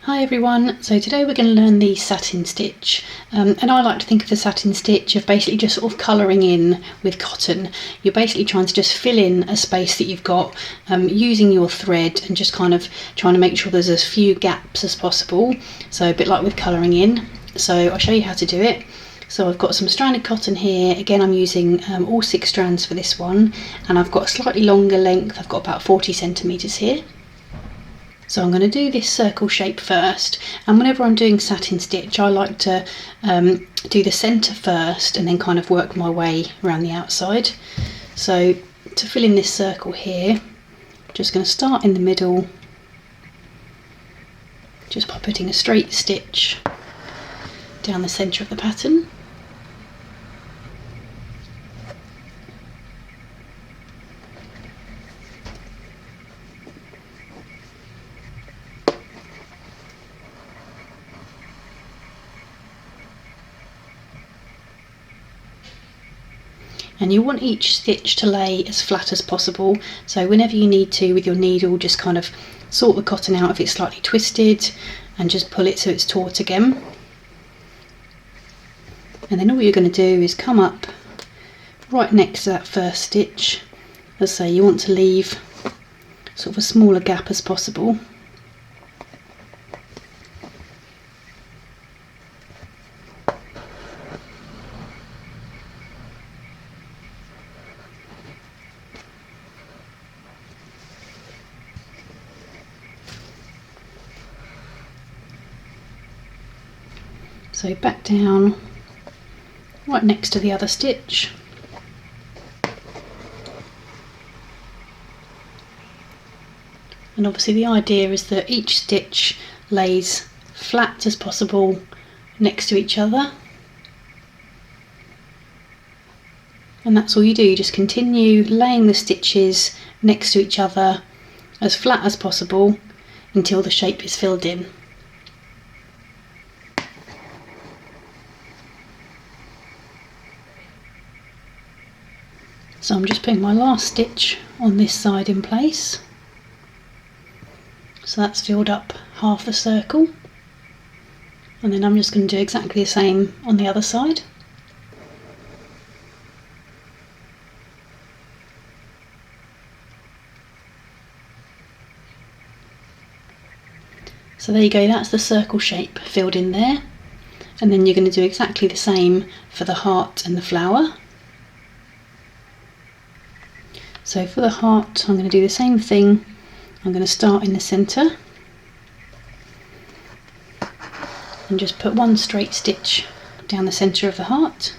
Hi everyone, so today we're going to learn the satin stitch, and I like to think of the satin stitch of basically just sort of colouring in with cotton. You're basically trying to just fill in a space that you've got using your thread and just kind of trying to make sure there's as few gaps as possible, so a bit like with colouring in. So I'll show you how to do it. So I've got some stranded cotton here. Again, I'm using all 6 strands for this one, and I've got a slightly longer length. I've got about 40 centimetres here. So I'm going to do this circle shape first, and whenever I'm doing satin stitch I like to do the centre first and then kind of work my way around the outside. So to fill in this circle here, I'm just going to start in the middle just by putting a straight stitch down the centre of the pattern. And you want each stitch to lay as flat as possible, so whenever you need to with your needle, just kind of sort the cotton out if it's slightly twisted and just pull it so it's taut again. And then all you're going to do is come up right next to that first stitch. As I say, you want to leave sort of a smaller gap as possible. So back down right next to the other stitch. And obviously the idea is that each stitch lays flat as possible next to each other. And that's all you do, you just continue laying the stitches next to each other as flat as possible until the shape is filled in. So I'm just putting my last stitch on this side in place. So that's filled up half the circle. And then I'm just going to do exactly the same on the other side. So there you go, that's the circle shape filled in there. And then you're going to do exactly the same for the heart and the flower. So for the heart, I'm going to do the same thing. I'm going to start in the centre and just put one straight stitch down the centre of the heart.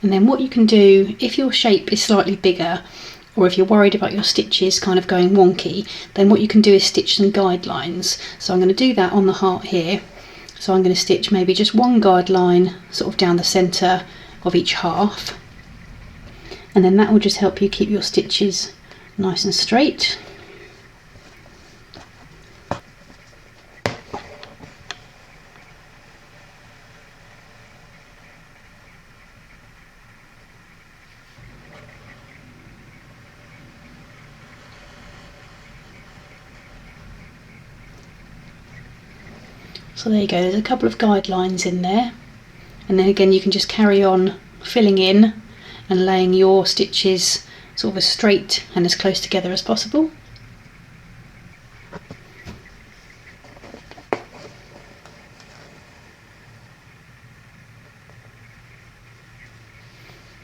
And then what you can do, if your shape is slightly bigger, or if you're worried about your stitches kind of going wonky, then what you can do is stitch some guidelines. So I'm going to do that on the heart here. So I'm going to stitch maybe just one guideline sort of down the centre of each half. And then that will just help you keep your stitches nice and straight. So there you go, there's a couple of guidelines in there, and then again you can just carry on filling in and laying your stitches sort of as straight and as close together as possible.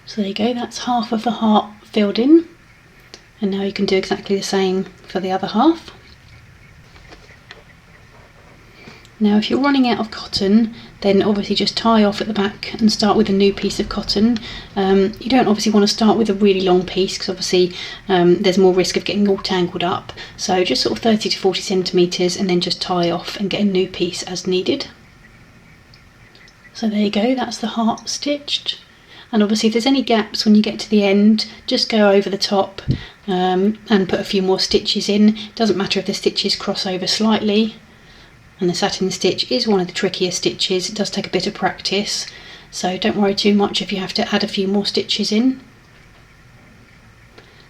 So there you go, that's half of the heart filled in, and now you can do exactly the same for the other half. Now if you're running out of cotton, then obviously just tie off at the back and start with a new piece of cotton. You don't obviously want to start with a really long piece because obviously there's more risk of getting all tangled up. So just sort of 30 to 40 centimetres and then just tie off and get a new piece as needed. So there you go, that's the heart stitched. And obviously if there's any gaps when you get to the end, just go over the top and put a few more stitches in. It doesn't matter if the stitches cross over slightly. And the satin stitch is one of the trickier stitches. It does take a bit of practice, so don't worry too much if you have to add a few more stitches in.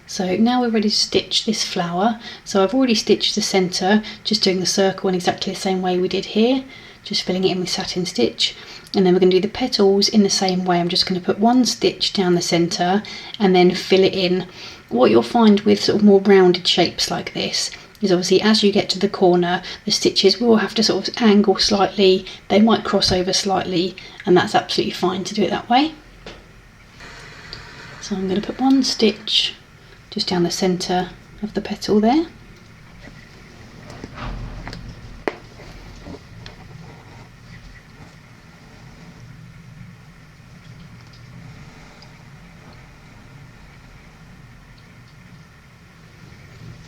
So now we're ready to stitch this flower. So I've already stitched the centre, just doing the circle in exactly the same way we did here, just filling it in with satin stitch. And then we're going to do the petals in the same way. I'm just going to put one stitch down the centre and then fill it in. What you'll find with sort of more rounded shapes like this is obviously as you get to the corner, the stitches will have to sort of angle slightly, they might cross over slightly, and that's absolutely fine to do it that way. So I'm going to put one stitch just down the centre of the petal there.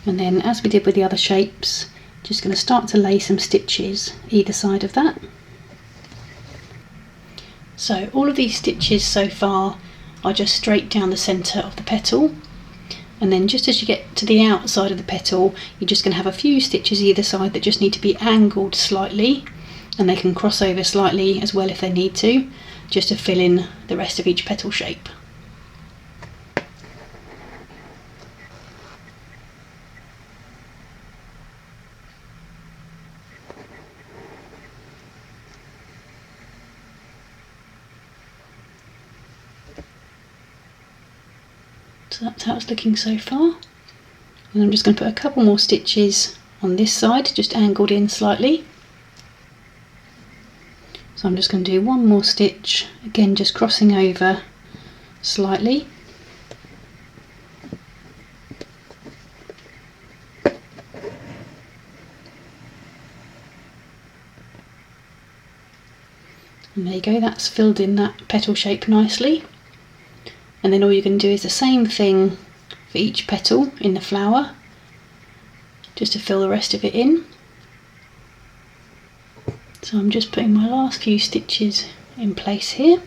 And then, as we did with the other shapes, just going to start to lay some stitches either side of that. So all of these stitches so far are just straight down the centre of the petal, and then just as you get to the outside of the petal, you're just going to have a few stitches either side that just need to be angled slightly, and they can cross over slightly as well if they need to, just to fill in the rest of each petal shape. So that's how it's looking so far. And I'm just going to put a couple more stitches on this side, just angled in slightly. So I'm just going to do one more stitch, again just crossing over slightly. And there you go, that's filled in that petal shape nicely. And then all you're going to do is the same thing for each petal in the flower, just to fill the rest of it in. So I'm just putting my last few stitches in place here.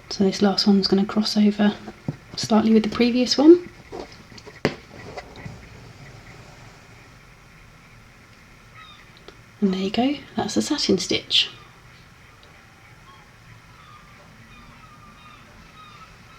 So this last one's going to cross over slightly with the previous one. And there you go, that's the satin stitch.